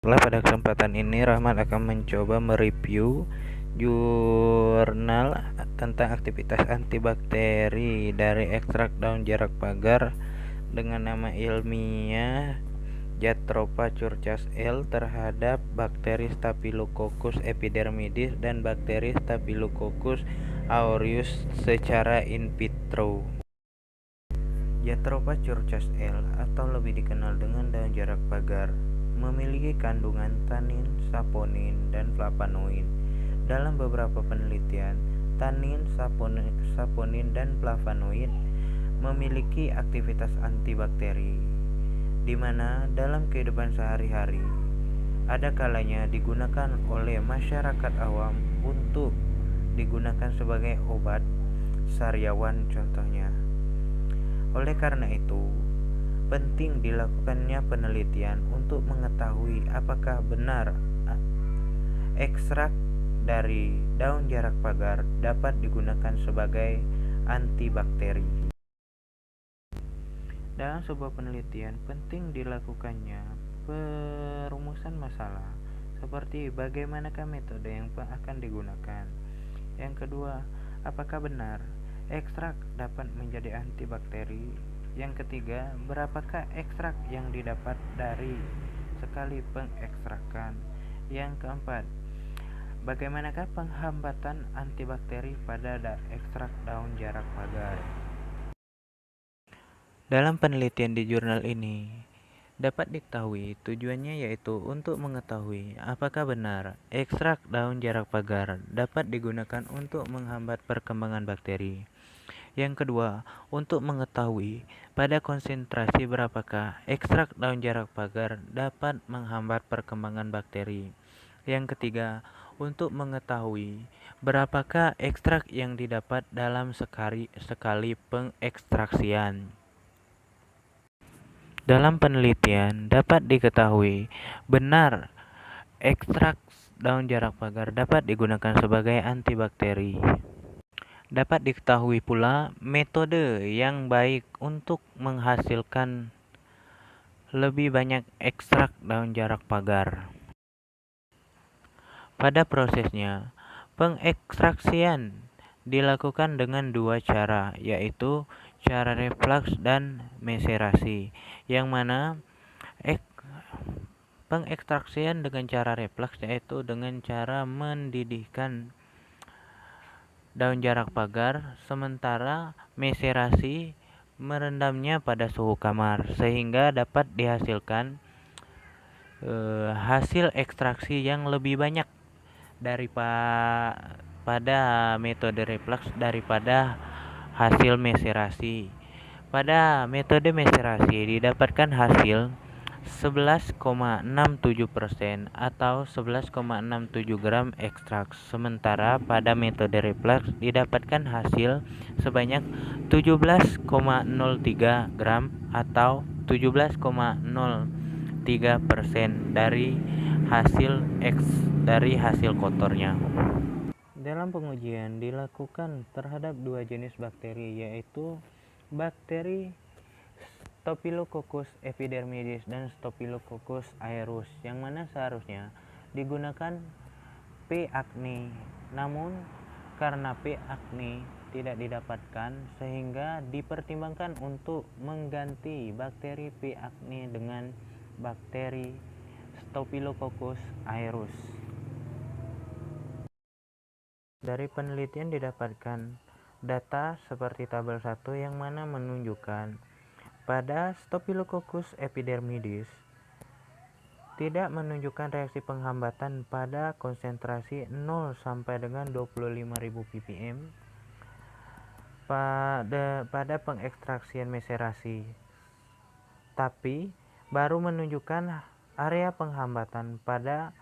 Baiklah, pada kesempatan ini Rahmat akan mencoba mereview jurnal tentang aktivitas antibakteri dari ekstrak daun jarak pagar dengan nama ilmiah Jatropha curcas L terhadap bakteri Staphylococcus epidermidis dan bakteri Staphylococcus aureus secara in vitro. Jatropha curcas L atau lebih dikenal dengan daun jarak pagar memiliki kandungan tanin, saponin, dan flavonoid. Dalam beberapa penelitian, tanin, saponin, dan flavonoid memiliki aktivitas antibakteri, di mana dalam kehidupan sehari-hari ada kalanya digunakan oleh masyarakat awam untuk digunakan sebagai obat sariawan contohnya. Oleh karena itu, penting dilakukannya penelitian untuk mengetahui apakah benar ekstrak dari daun jarak pagar dapat digunakan sebagai antibakteri. Dalam sebuah penelitian, penting dilakukannya perumusan masalah, seperti bagaimanakah metode yang akan digunakan. Yang kedua, apakah benar ekstrak dapat menjadi antibakteri? Yang ketiga, berapakah ekstrak yang didapat dari sekali pengekstrakan? Yang keempat, bagaimanakah penghambatan antibakteri pada ekstrak daun jarak pagar? Dalam penelitian di jurnal ini, dapat diketahui tujuannya yaitu untuk mengetahui apakah benar ekstrak daun jarak pagar dapat digunakan untuk menghambat perkembangan bakteri. Yang kedua, untuk mengetahui pada konsentrasi berapakah ekstrak daun jarak pagar dapat menghambat perkembangan bakteri. Yang ketiga, untuk mengetahui berapakah ekstrak yang didapat dalam sekali pengekstraksian. Dalam penelitian dapat diketahui benar ekstrak daun jarak pagar dapat digunakan sebagai antibakteri. Dapat diketahui pula metode yang baik untuk menghasilkan lebih banyak ekstrak daun jarak pagar. Pada prosesnya, pengekstraksian dilakukan dengan dua cara, yaitu cara reflux dan meserasi, yang mana pengekstraksian dengan cara reflux yaitu dengan cara mendidihkan daun jarak pagar, sementara meserasi merendamnya pada suhu kamar sehingga dapat dihasilkan hasil ekstraksi yang lebih banyak pada metode reflux daripada hasil meserasi. Pada metode meserasi didapatkan hasil 11,67% atau 11,67 gram ekstrak, sementara pada metode reflux didapatkan hasil sebanyak 17,03 gram atau 17,03% dari hasil kotornya. Dalam pengujian dilakukan terhadap dua jenis bakteri, yaitu bakteri Staphylococcus epidermidis dan Staphylococcus aureus, yang mana seharusnya digunakan P. acnes. Namun karena P. acnes tidak didapatkan, sehingga dipertimbangkan untuk mengganti bakteri P. acnes dengan bakteri Staphylococcus aureus. Dari penelitian didapatkan data seperti tabel 1 yang mana menunjukkan pada Staphylococcus epidermidis tidak menunjukkan reaksi penghambatan pada konsentrasi 0 sampai dengan 25.000 ppm pada pengekstraksian meserasi, tapi baru menunjukkan area penghambatan pada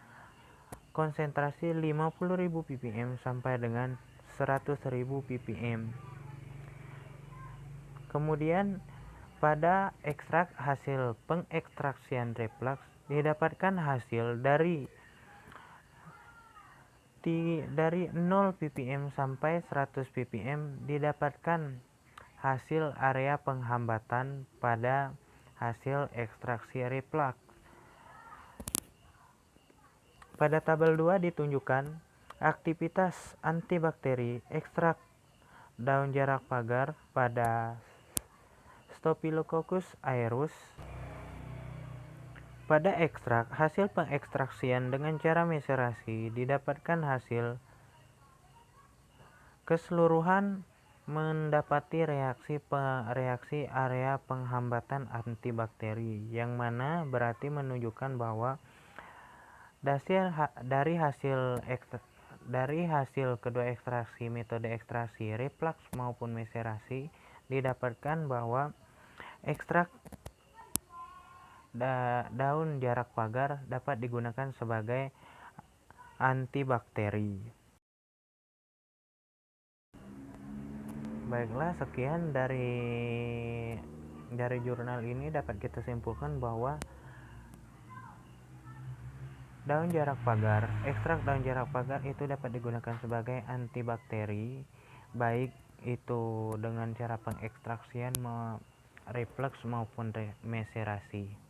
konsentrasi 50.000 ppm sampai dengan 100.000 ppm. Kemudian pada ekstrak hasil pengekstraksian reflux didapatkan hasil dari 0 ppm sampai 100 ppm didapatkan hasil area penghambatan pada hasil ekstraksi reflux. Pada tabel 2 ditunjukkan aktivitas antibakteri ekstrak daun jarak pagar pada Staphylococcus aureus. Pada ekstrak, hasil pengekstraksian dengan cara meserasi didapatkan hasil keseluruhan mendapati reaksi area penghambatan antibakteri, yang mana berarti menunjukkan bahwa dari hasil kedua ekstraksi, metode ekstraksi reflux maupun meserasi, didapatkan bahwa ekstrak daun jarak pagar dapat digunakan sebagai antibakteri. Baiklah, sekian dari jurnal ini dapat kita simpulkan bahwa ekstrak daun jarak pagar itu dapat digunakan sebagai antibakteri, baik itu dengan cara pengekstraksian, reflux maupun meserasi.